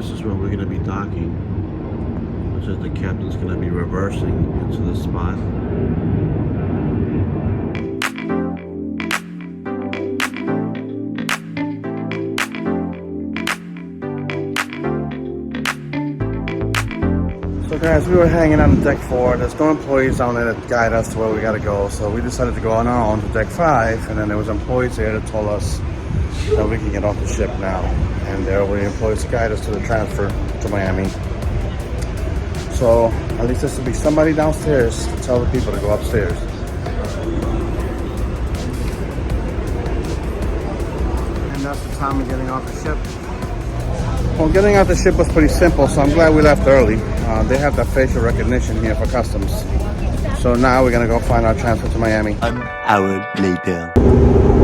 this is where we're going to be docking. It says the captain's going to be reversing into this spot. So guys, we were hanging on deck 4. There's no employees down there that guide us to where we gotta go. So we decided to go on our own to deck 5, and then there was employees there that told us that we can get off the ship now. And there were the employees to guide us to the transfer to Miami. So at least there should be somebody downstairs to tell the people to go upstairs. And that's the time of getting off the ship. Well, getting off the ship was pretty simple, so I'm glad we left early. They have that facial recognition here for customs. So now we're gonna go find our transfer to Miami. An hour later.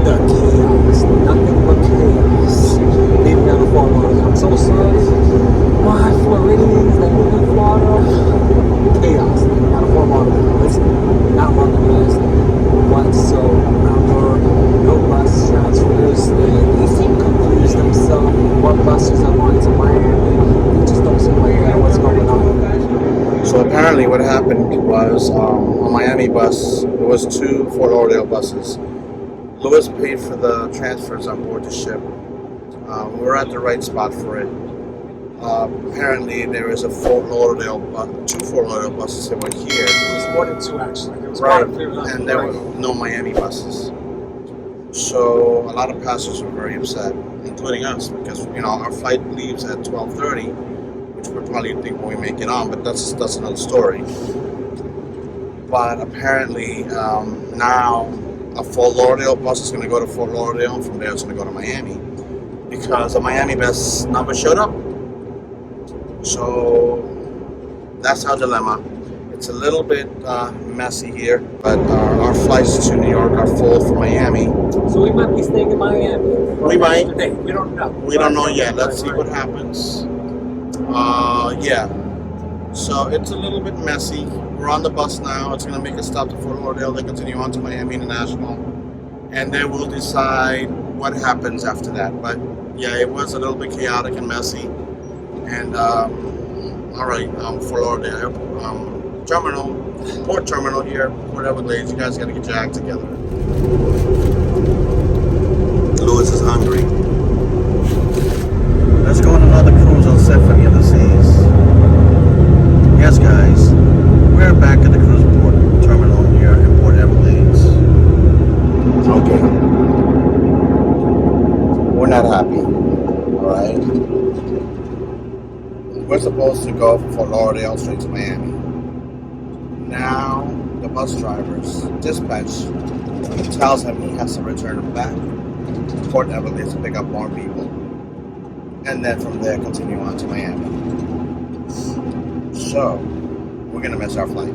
The chaos, nothing but chaos. Leaving down the Florida. I'm so sorry. My Floridians that live in Florida. Chaos. Leaving down the Florida. Listen, not one of the best. Whatsoever. No bus transfers. They seem confused themselves. What buses are going to Miami? They just don't seem like they know what's going on. So apparently what happened was a Miami bus, there was 2 Fort Lauderdale buses. Lewis paid for the transfers on board the ship. We were at the right spot for it. Apparently there is a Fort Lauderdale, 2 Fort Lauderdale buses that were here. It was more than 2 actually. It was Right, quite a few. and there were no Miami buses. So a lot of passengers were very upset, including us, because our flight leaves at 12:30, which we're probably think when we make it on, but that's another story. But apparently now a Fort Lauderdale bus is going to go to Fort Lauderdale, and from there it's going to go to Miami, because a Miami bus number showed up. So that's our dilemma. It's a little bit messy here, but our flights to New York are full for Miami. So we might be staying in Miami. We might. Today. We don't know. We don't know yet. Let's see what happens. Yeah. So it's a little bit messy. We're on the bus now. It's going to make a stop to Fort Lauderdale. They continue on to Miami International. And then we'll decide what happens after that. But yeah, it was a little bit chaotic and messy. And all right, Fort Lauderdale port terminal here, Port Everglades. You guys got to get your act together. Lewis is hungry. Let's go on another cruise on Symphony of the Seas. Yes, guys, we're back at the cruise port terminal here in Port Everglades. Okay. We're not happy, alright? We're supposed to go from Fort Lauderdale straight to Miami. Now, the bus driver's dispatch tells him he has to return back to Port Everglades to pick up more people. And then from there, continue on to Miami. So, we're going to miss our flight.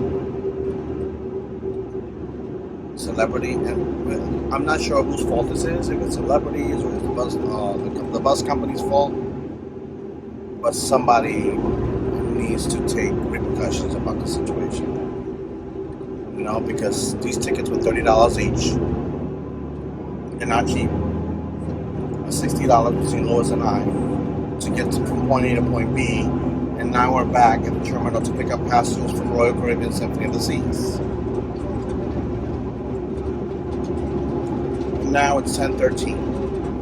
Celebrity, and I'm not sure whose fault this is, if it's celebrities or it's the bus company's fault. But somebody needs to take repercussions about the situation. Because these tickets were $30 each. They're not cheap. $60 between Lewis and I to get from point A to point B. And now we're back at the terminal to pick up passengers from Royal Caribbean Symphony of the Seas. Now it's 10:13.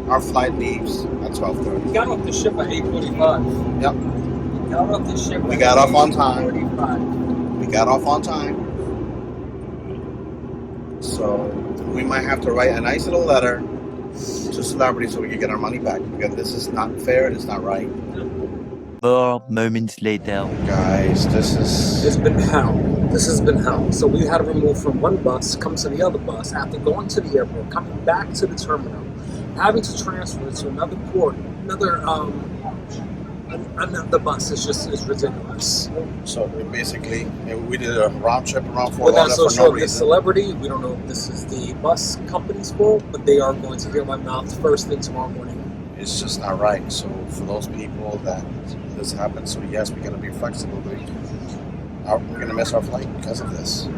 Our flight leaves at 12:30. We got off the ship at 8:45. Yep. We got off the ship. We got off on time. 8:45. We got off on time. So we might have to write a nice little letter to celebrity so we can get our money back, because this is not fair and it's not right. 4 moments later. Guys, It's been hell. This has been hell. So we had to remove from one bus, come to the other bus, after going to the airport, coming back to the terminal, having to transfer to another port, another bus is ridiculous. So basically, we did a round trip around We're Fort not Lauderdale so for sure no of the reason. celebrity. We don't know if this is the bus company's fault, but they are going to hear my mouth first thing tomorrow morning. It's just not right. So for those people that this happens, so yes, we got to be flexible. We're going to miss our flight because of this.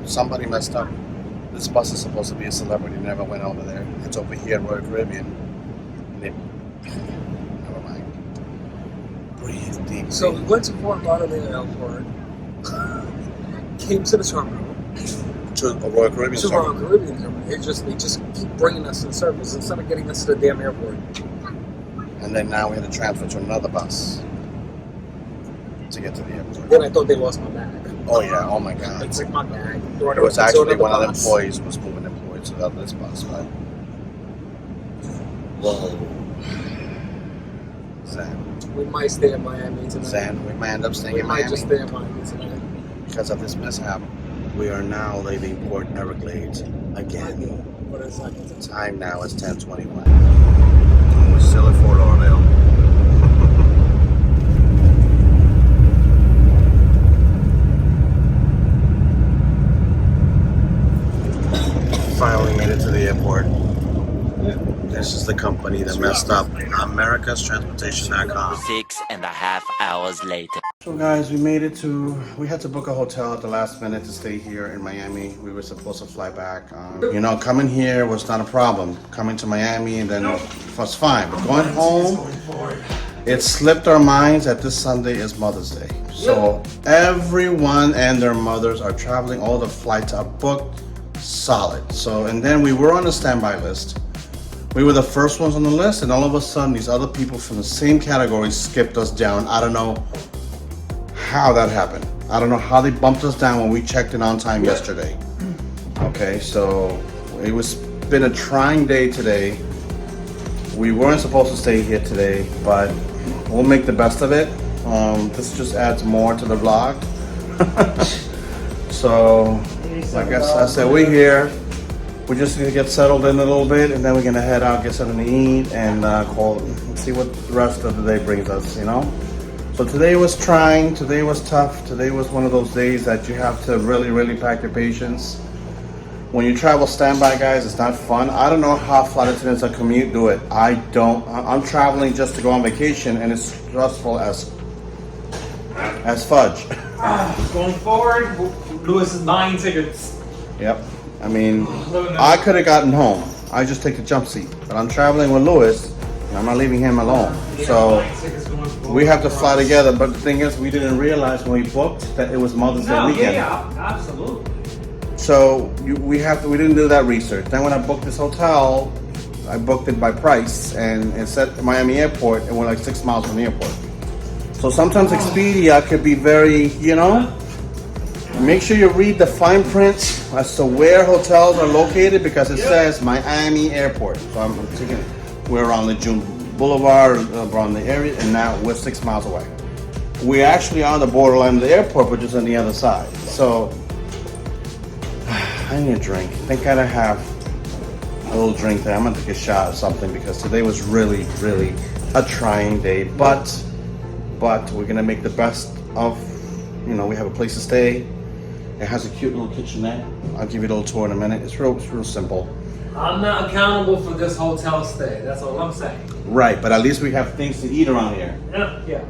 Somebody messed up. This bus is supposed to be a celebrity. Never went over there. It's over here at Royal Caribbean. And never mind. Breathe. deep. So we went to Fort Lauderdale Airport, came to the terminal, To a Royal Caribbean to terminal. Royal Caribbean terminal. They just keep bringing us in circles instead of getting us to the damn airport. And then now we had to transfer to another bus to get to the airport. Then I thought they lost my bag. Oh yeah, oh my god. They took my bag. It was actually one of the employees was moving employees to this bus, but whoa. Zan. We might stay in Miami tonight. Zan, we might end up staying We in might Miami just stay in Miami tonight. because of this mishap. We are now leaving Port Everglades again. What is that? Time now is 10:21. We're still at Fort Lauderdale. Finally made it to the airport. This is the company that messed up AmericasTransportation.com. 6.5 hours later. So guys, we had to book a hotel at the last minute to stay here in Miami. We were supposed to fly back. Coming here was not a problem. Coming to Miami and then was fine. But going home, it slipped our minds that this Sunday is Mother's Day. So everyone and their mothers are traveling. All the flights are booked solid. So, and then we were on the standby list. We were the first ones on the list, and all of a sudden these other people from the same category skipped us down. I don't know how that happened. I don't know how they bumped us down when we checked in on time yesterday. Okay, so it was been a trying day today. We weren't supposed to stay here today, but we'll make the best of it. This just adds more to the vlog. So, like I said, we're here. We just need to get settled in a little bit, and then we're gonna head out, get something to eat, and see what the rest of the day brings us. So today was trying. Today was tough. Today was one of those days that you have to really, really pack your patience. When you travel standby, guys, it's not fun. I don't know how flight attendants that commute do it. I don't. I'm traveling just to go on vacation, and it's stressful as fudge. Going forward, Lewis is buying tickets. Yep. I mean, I could have gotten home. I just take the jump seat. But I'm traveling with Lewis, and I'm not leaving him alone. So we have to fly together. But the thing is, we didn't realize when we booked that it was Mother's Day weekend. Yeah, absolutely. So we didn't do that research. Then when I booked this hotel, I booked it by price, and it said Miami Airport, and we're like 6 miles from the airport. So sometimes Expedia could be very, make sure you read the fine print as to where hotels are located, because it says Miami Airport. So I'm thinking we're on the June Boulevard, around the area, and now we're 6 miles away. We're actually on the borderline of the airport, but just on the other side. So I need a drink. I think I gotta have a little drink there. I'm gonna take a shot of something because today was really, really a trying day. But we're gonna make the best of. We have a place to stay. It has a cute little kitchenette. I'll give you a little tour in a minute. It's real simple. I'm not accountable for this hotel stay. That's all I'm saying. Right, but at least we have things to eat around here. Yeah.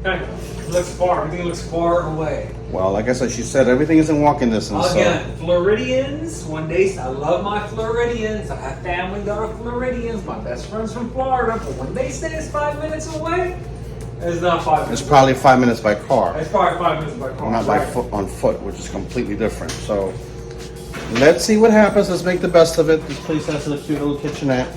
Kind of. It looks far. Everything looks far away. Well, like I said, she said everything is in walking distance. Again, Floridians. One day, I love my Floridians. I have family that are Floridians. My best friend's from Florida. But when they say it's 5 minutes away, it's not 5 minutes. It's probably 5 minutes by car. It's probably 5 minutes by car. Not by foot, on foot, which is completely different. So let's see what happens. Let's make the best of it. This place has a cute little kitchenette.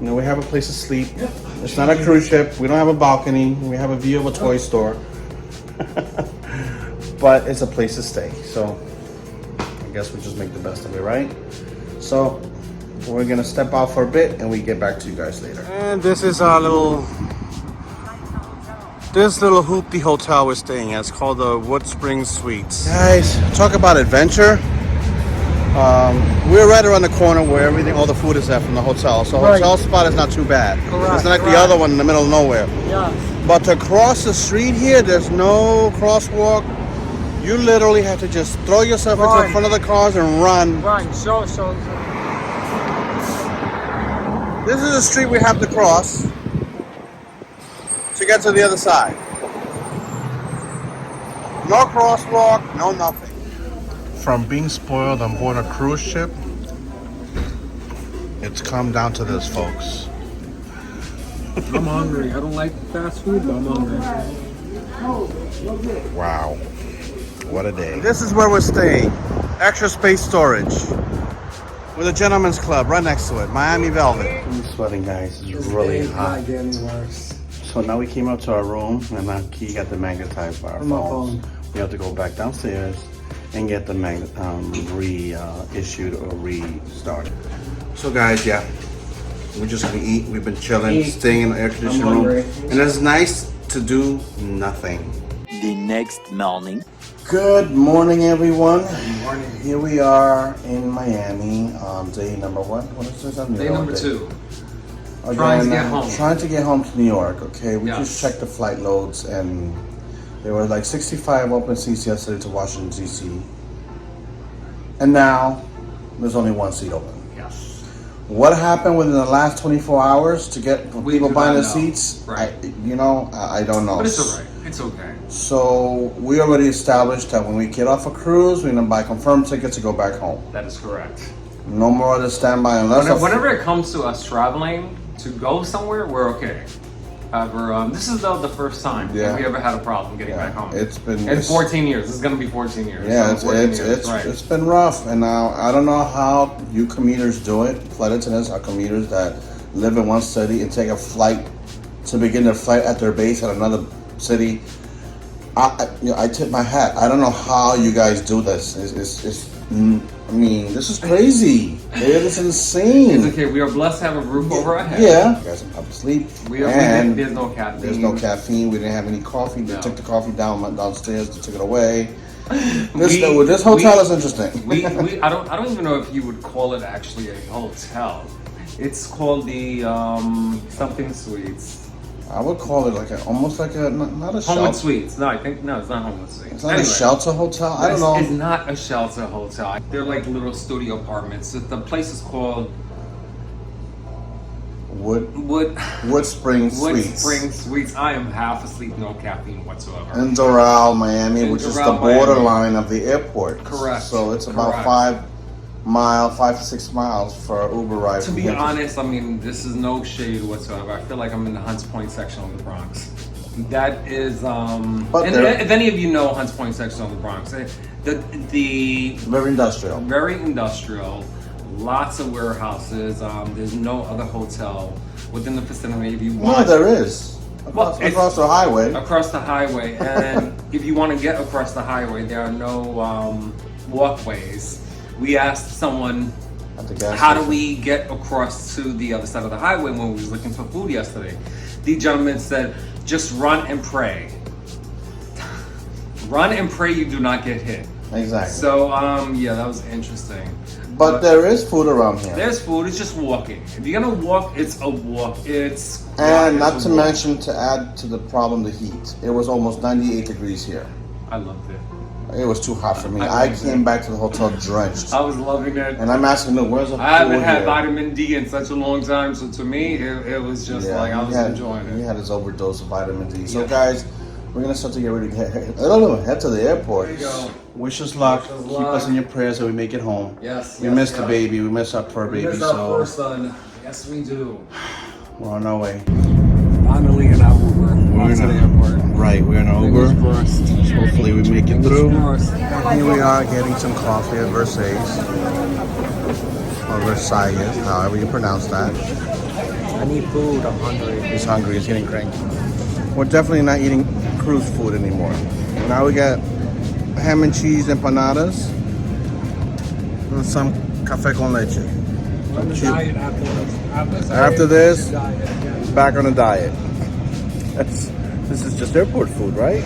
We have a place to sleep. Yep. It's not a cruise ship. We don't have a balcony. We have a view of a toy store. But it's a place to stay. So I guess we'll just make the best of it, right? So we're gonna step out for a bit and we get back to you guys later. And this is our little hoopty hotel we're staying at. It's called the Wood Springs Suites. Guys, talk about adventure. We're right around the corner where all the food is at from the hotel. So hotel spot is not too bad. Correct, It's not like the other one in the middle of nowhere. Yeah. But to cross the street here, there's no crosswalk. You literally have to just throw yourself into the front of the cars and run. Right. So. This is the street we have to cross to get to the other side. No crosswalk, no nothing. From being spoiled on board a cruise ship, it's come down to this, folks. I'm hungry. I don't like fast food, but I'm hungry. Wow. What a day. This is where we're staying. Extra space storage. With a gentleman's club right next to it. Miami Velvet. I'm sweating, guys. It's really hot. So now we came up to our room and now Key got the magnetized by our phones. We have to go back downstairs and get the reissued or restarted. So guys, yeah. We're just gonna eat. We've been chilling, staying in the air conditioning room. And it's nice to do nothing. The next morning. Good morning, everyone. Good morning. Here we are in Miami. Day number what? What is this? Day number 2. Again, Trying to get home. Trying to get home to New York. Okay, we Yes. just checked the flight loads, and there were like 65 open seats yesterday to Washington D.C. And now there's only one seat open. Yes. What happened within the last 24 hours to get We people do buying not the know. seats? Right. I don't know. But it's alright. It's okay. So we already established that when we get off a cruise, we're gonna buy confirmed tickets to go back home. That is correct. No more other standby unless. Whenever it comes to us traveling to go somewhere, we're okay. However, this is the first time that we ever had a problem getting back home. It's been. It's 14 years. This is gonna be 14 years. Yeah, so it's been rough, and now I don't know how you commuters do it. Flight attendants are commuters that live in one city and take a flight to begin their flight at their base at another city. I tip my hat. I don't know how you guys do this. I mean, this is crazy. It is insane. It's okay. We are blessed to have a roof over our head. Yeah. You guys are up to sleep. There's no caffeine. There's no caffeine. We didn't have any coffee. They took the coffee downstairs. They took it away. This hotel is interesting. I don't even know if you would call it actually a hotel. It's called the something Suites. I would call it almost like a not a Homewood shelter. Suites. No, I think no, it's not Homewood Suites. It's not a shelter hotel. I don't know. It's not a shelter hotel. They're like little studio apartments. The place is called Wood Spring Suites. Wood Spring Suites. I am half asleep, no caffeine whatsoever. In Doral, Miami, which is the Doral, borderline of the airport. Correct. So it's about 5 to 6 miles for an Uber ride. To be honest, I mean, this is no shade whatsoever. I feel like I'm in the Hunts Point section of the Bronx. That is, if any of you know Hunts Point section of the Bronx, the very industrial. Very industrial. Lots of warehouses. There's no other hotel within the vicinity. If you want, no, there is. Across the highway. Across the highway, and if you want to get across the highway, there are no walkways. We asked someone, how do we get across to the other side of the highway when we was looking for food yesterday? The gentleman said, just run and pray. Run and pray you do not get hit. Exactly. So, yeah, that was interesting. But there is food around here. There's food, it's just walking. If you're gonna walk, it's a walk. And not to mention, to add to the problem, the heat. It was almost 98 degrees here. I loved it. It was too hot for me. I came back to the hotel drenched. I was loving it. And I'm asking, look, where's the pool? I haven't had vitamin D in such a long time, so to me, it was just like I was enjoying it. He had his overdose of vitamin D. So guys, we're gonna start to get ready to head to the airport. There you go. Wish us luck. Keep us in your prayers so we make it home. Yes. We miss the baby. We miss our fur baby. We miss our poor son. Yes, we do. We're on our way. Finally in our Uber. We're to the airport. Right, we're in an Uber. Hopefully we make it through. Here we are getting some coffee at Versailles. Or Versailles, however you pronounce that. I need food. I'm hungry. He's hungry. He's getting cranky. We're definitely not eating cruise food anymore. Now we got ham and cheese empanadas and some café con leche. After this, back on a diet. This is just airport food, right?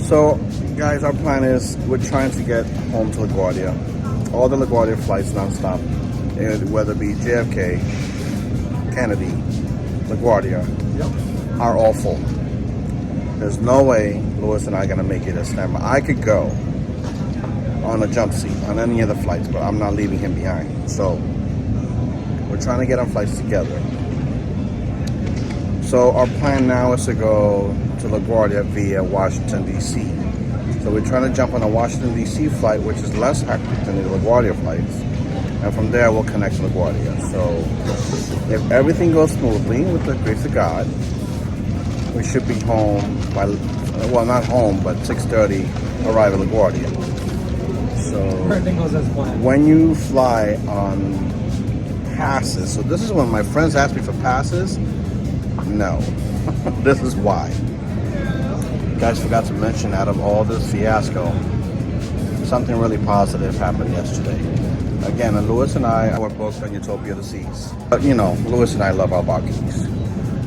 So, guys, our plan is we're trying to get home to LaGuardia. All the LaGuardia flights nonstop, whether it be JFK, Kennedy, LaGuardia, are all full. There's no way Louis and I are gonna make it this time. I could go on a jump seat on any of the flights, but I'm not leaving him behind. So we're trying to get on flights together. So our plan now is to go to LaGuardia via Washington, D.C. So we're trying to jump on a Washington, D.C. flight, which is less hectic than the LaGuardia flights. And from there, we'll connect to LaGuardia. So if everything goes smoothly, with the grace of God, we should be home by, well, not home, but 6:30 arrive at LaGuardia. So Everything goes as planned. when you fly on passes, so this is when my friends ask me for passes. No, this is why. Guys, forgot to mention, out of all this fiasco, something really positive happened yesterday. Again, Lewis and I were booked on Utopia of the Seas. But you know, Lewis and I love our Barkeys.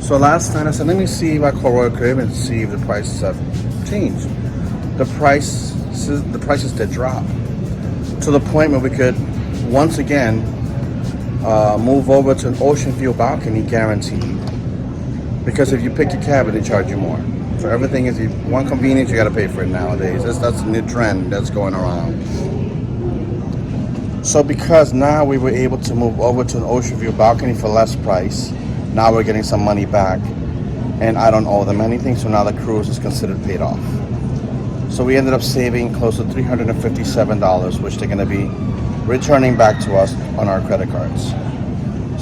So last night I said, let me see if I call Royal Caribbean and see if the prices have changed. The prices did drop to the point where we could once again move over to an ocean view balcony guaranteed. Because if you pick your cabin, they charge you more. For everything is one convenience, you got to pay for it nowadays. That's a new trend that's going around. So because now we were able to move over to an ocean view balcony for less price, now we're getting some money back, and I don't owe them anything. So now the cruise is considered paid off. So we ended up saving close to $357, which they're going to be returning back to us on our credit cards.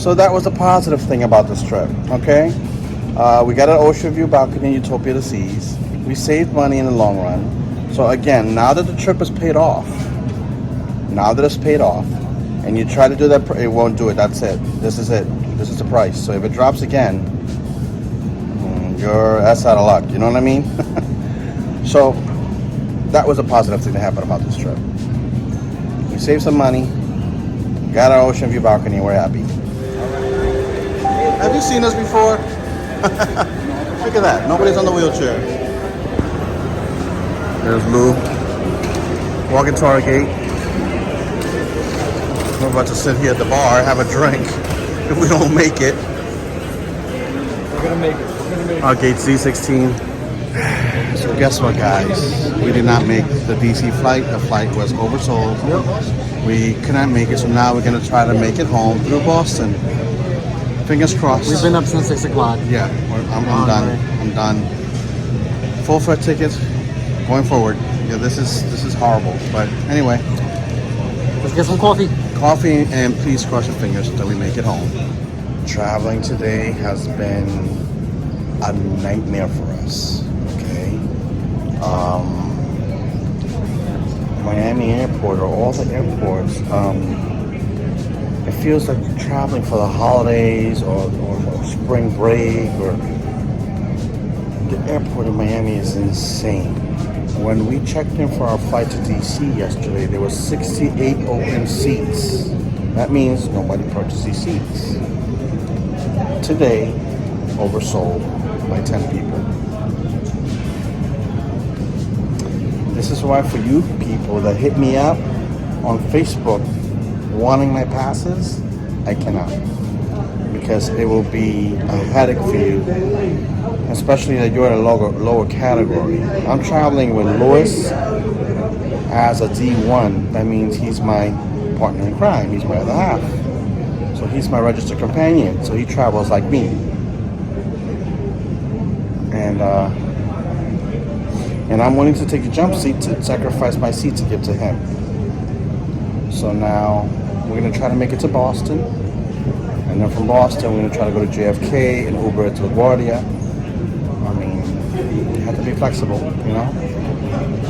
So that was the positive thing about this trip. Okay. We got an ocean view balcony in Utopia of the Seas. We saved money in the long run. So again, now that the trip is paid off, and you try to do that, it won't do it. That's it. This is it. This is the price. So if it drops again, you're that's out of luck. You know what I mean? So that was a positive thing that happened about this trip. We saved some money, got our ocean view balcony, we're happy. Have you seen us before? Look at that. Nobody's on the wheelchair. There's Lou. Walking to our gate. We're about to sit here at the bar, have a drink. If we don't make it. We're gonna make it. Our gate Z16. So guess what, guys? We did not make the DC flight. The flight was oversold. We could not make it, so now we're gonna try to make it home through Boston. Fingers crossed. We've been up since 6 o'clock. Yeah, I'm done. Right. I'm done. Full fare tickets going forward. Yeah, this is horrible. But anyway, Let's get some coffee. coffee, and please cross your fingers until we make it home. Traveling today has been a nightmare for us. Okay. Miami Airport, or all the airports, it feels like you're traveling for the holidays or spring break, or the airport in Miami is insane. When we checked in for our flight to DC yesterday, there were 68 open seats. That means nobody purchased these seats. Today, oversold by 10 people. This is why, for you people that hit me up on Facebook wanting my passes, I cannot, because it will be a headache for you, especially that you're in a lower category. I'm traveling with Lewis as a D1. That means he's my partner in crime. He's my other half. So he's my registered companion. So he travels like me. And I'm willing to take a jump seat to sacrifice my seat to give to him. So now we're gonna try to make it to Boston, and then from Boston we're gonna try to go to JFK and Uber to LaGuardia. I mean, you have to be flexible, you know.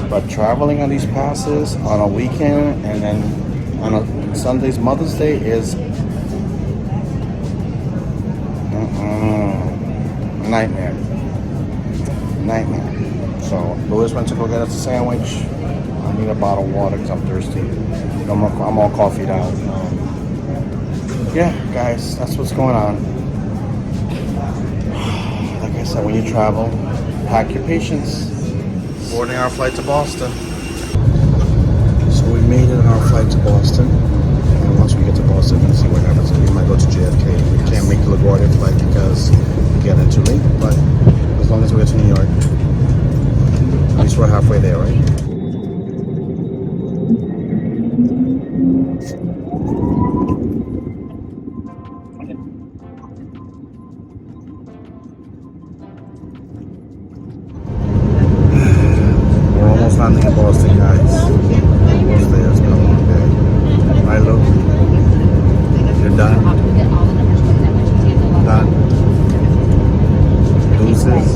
But traveling on these passes on a weekend and then on a Sunday's Mother's Day is nightmare. So Lewis went to go get us a sandwich. I need a bottle of water because I'm thirsty. I'm all coffeeed out. Yeah, guys, that's what's going on. Like I said, when you travel, pack your patience. Boarding our flight to Boston. So we made it on our flight to Boston. And once we get to Boston, we're going to see what happens. We might go to JFK. We can't make the LaGuardia flight because we get in too late. But as long as we get to New York, at least we're halfway there, right? We're almost landing in Boston, guys. Almost there. It's been a long day. Right, Luke? You're done? Done. Deuces.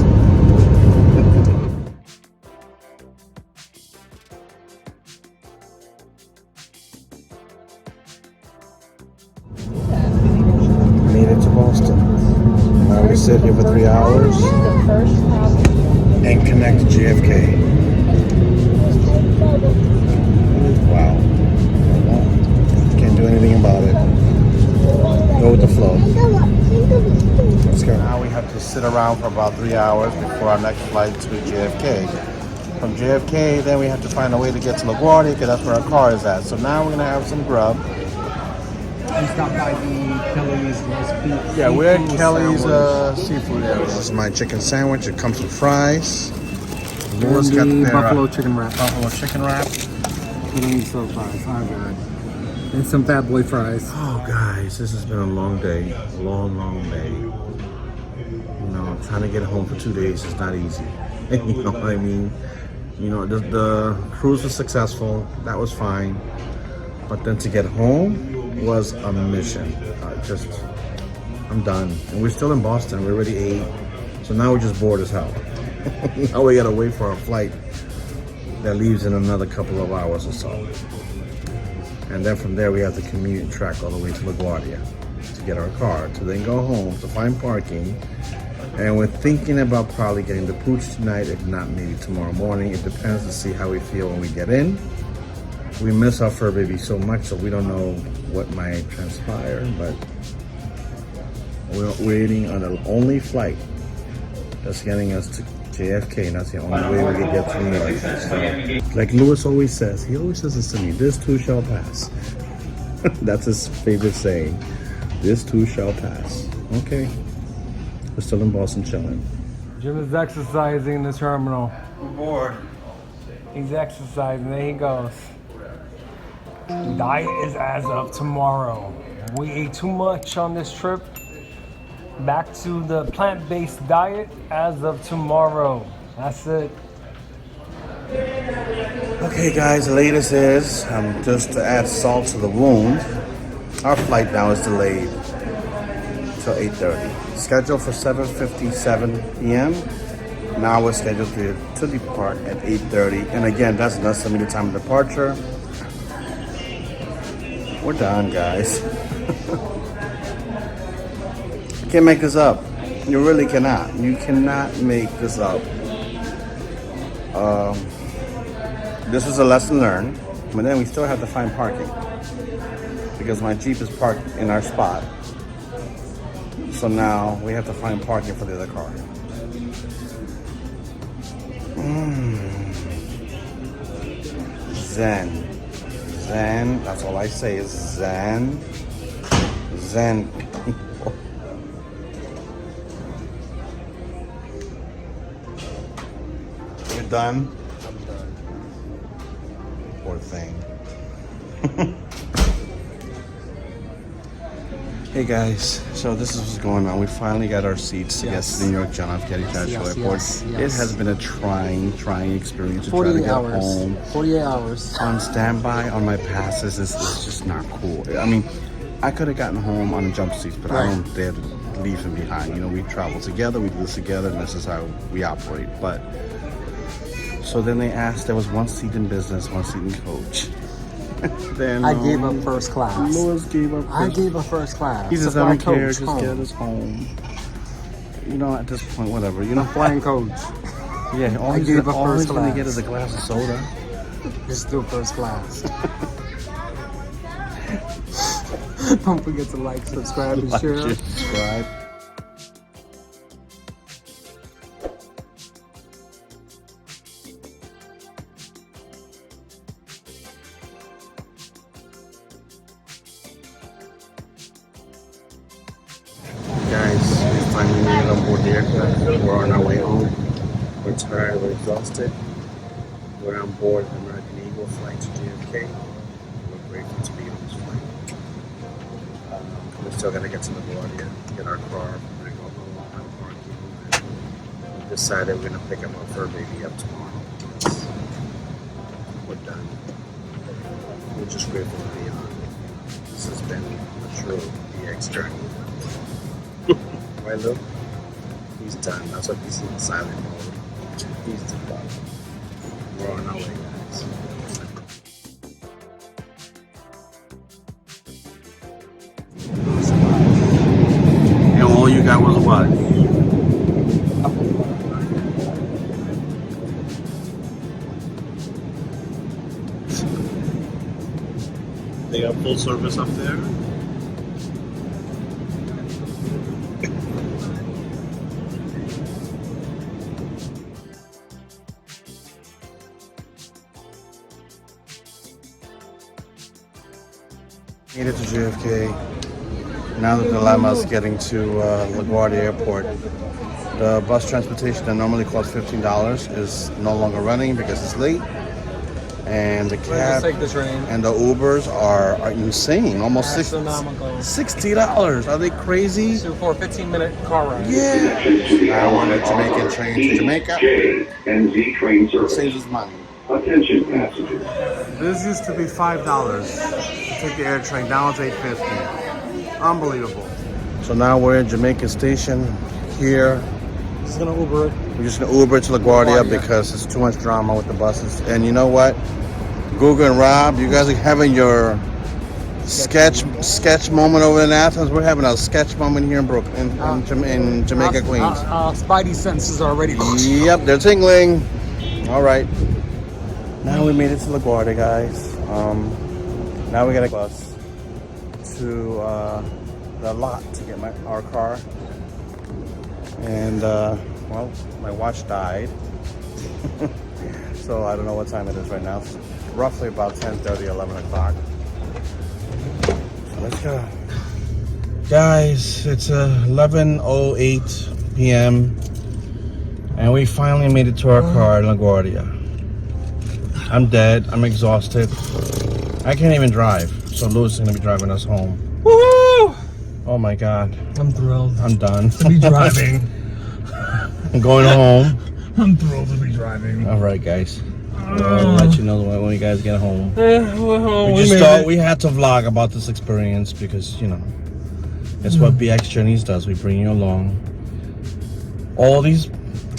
hours and connect to JFK. Wow. Well, can't do anything about it. Go with the flow. Let's go. Now we have to sit around for about 3 hours before our next flight to JFK. From JFK, then we have to find a way to get to LaGuardia because that's where our car is at. So now we're gonna have some grub. And stop by the Kelly's roast beef. Yeah, we're at seafood Kelly's sandwich. seafood area. This is my chicken sandwich. It comes with fries. Louis And got the their buffalo chicken wrap. buffalo chicken wrap. You don't need so fries. Oh god. And some Fat Boy fries. Oh, guys, this has been a long day. A long, long day. You know, trying to get home for 2 days is not easy. You know what I mean? You know, the cruise was successful. That was fine. But then to get home was a mission. I'm done. And we're still in Boston. We already ate. So now we're just bored as hell. Now we gotta wait for our flight that leaves in another couple of hours or so. And then from there we have to commute and track all the way to LaGuardia to get our car, to then go home to find parking. And we're thinking about probably getting the pooch tonight, if not maybe tomorrow morning. It depends to see how we feel when we get in. We miss our fur baby so much, so we don't know what might transpire, but we're waiting on the only flight that's getting us to JFK, and that's the only way we can get to New York. So, like Louis always says, he always says this to me, this too shall pass. That's his favorite saying. This too shall pass. Okay. We're still in Boston chilling. Jim is exercising in the terminal. I'm bored. He's exercising. There he goes. Diet is as of tomorrow. We ate too much on this trip. Back to the plant-based diet as of tomorrow. That's it. Okay, guys, the latest is just to add salt to the wound. Our flight now is delayed till 8:30. Scheduled for 7:57 p.m. Now we're scheduled to depart at 8:30. And again, that's an estimated time of departure. We're done, guys. You can't make this up. You really cannot. You cannot make this up. This was a lesson learned, but then we still have to find parking because my Jeep is parked in our spot. So now we have to find parking for the other car. Zen. Zen. That's all I say is Zen. Zen. You're done? I'm done. Poor thing. Hey guys, so this is what's going on. We finally got our seats to get to New York John F. Kennedy International Airport. It has been a trying experience to try to get home. 48 hours. On standby on my passes is just not cool. I mean, I could have gotten home on a jump seat, but I don't dare to leave him behind. You know, we travel together, we do this together, and this is how we operate. But so then they asked, there was one seat in business, one seat in coach. Then I gave up first class. Louis gave up. I gave up first class. He just Supply doesn't care. coach, Just get us home. You know, at this point, whatever. You know, Flying coach. yeah. All I he's gave up all he's first gonna class. get is a glass of soda. Just do first class. Don't forget to like, subscribe, and share. Like, subscribe. Guys, we finally made it on board the aircraft. We're on our way home. We're tired, we're exhausted. We're on board the American Eagle flight to JFK. We're grateful to be on this flight. We're still gonna get to LaGuardia, get our car, we're gonna go home, have parking, and we decided we're gonna pick up our fur baby up tomorrow. We're done. We're just grateful to be on. This has been a true DX journey. Right, Lou? He's done. That's what he's in silent mode. He's done. We're on our way, guys. And all you got was what? full service up there. Made it to JFK. Now the dilemma is getting to LaGuardia Airport. The bus transportation that normally costs $15 is no longer running because it's late. And the Let's cab take the train. and the Ubers are insane. Almost Astronomical. $60. Are they crazy? So for a 15-minute car ride. Yeah. Now we're on a Jamaican train to Jamaica. J and Z train service. Saves us money. Attention passengers. This used to be $5 to take the air train. Now it's $8.50. Unbelievable. So now we're in Jamaica Station here. Just gonna Uber it. We're just gonna Uber to LaGuardia LaGuardia. because there's too much drama with the buses. And you know what? Google and Rob, you guys are having your sketch moment over in Athens. We're having a sketch moment here in Brooklyn, in Jamaica, Queens. Spidey senses are already. Yep, they're tingling. All right. Now we made it to LaGuardia, guys. Now we got a bus to the lot to get our car. And, well, my watch died. So I don't know what time it is right now. It's roughly about 10:30, 11 o'clock. So let's go. Guys, it's 11:08 p.m. And we finally made it to our car in LaGuardia. I'm dead. I'm exhausted. I can't even drive. So Louis is going to be driving us home. Woohoo! Oh my God. I'm thrilled I'm done. to be driving. I'm going home. I'm thrilled to be driving. All right, guys. I'll let you know when you guys get home. Well, We just thought we had to vlog about this experience because, you know, it's what BX Journeys does. We bring you along all these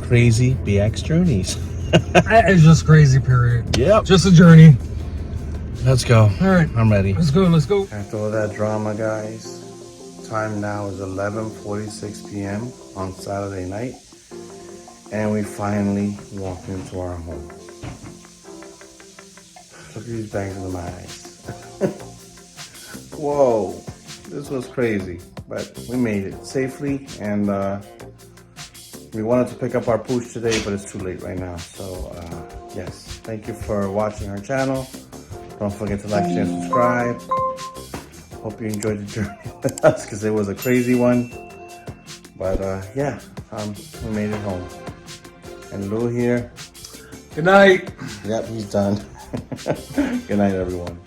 crazy BX journeys. It's just crazy, period. Yep. Just a journey. Let's go. All right. I'm ready. Let's go. Let's go. After all that drama, guys, time now is 11:46 p.m. on Saturday night. And we finally walked into our home. Look at these bangs in my eyes. Whoa, this was crazy. But we made it safely, and we wanted to pick up our pooch today, but it's too late right now. So, yes, thank you for watching our channel. Don't forget to like, share, and subscribe. Hope you enjoyed the journey with us, because it was a crazy one. But, yeah, we made it home. And Lou here. Good night. Yep, he's done. Good night, everyone.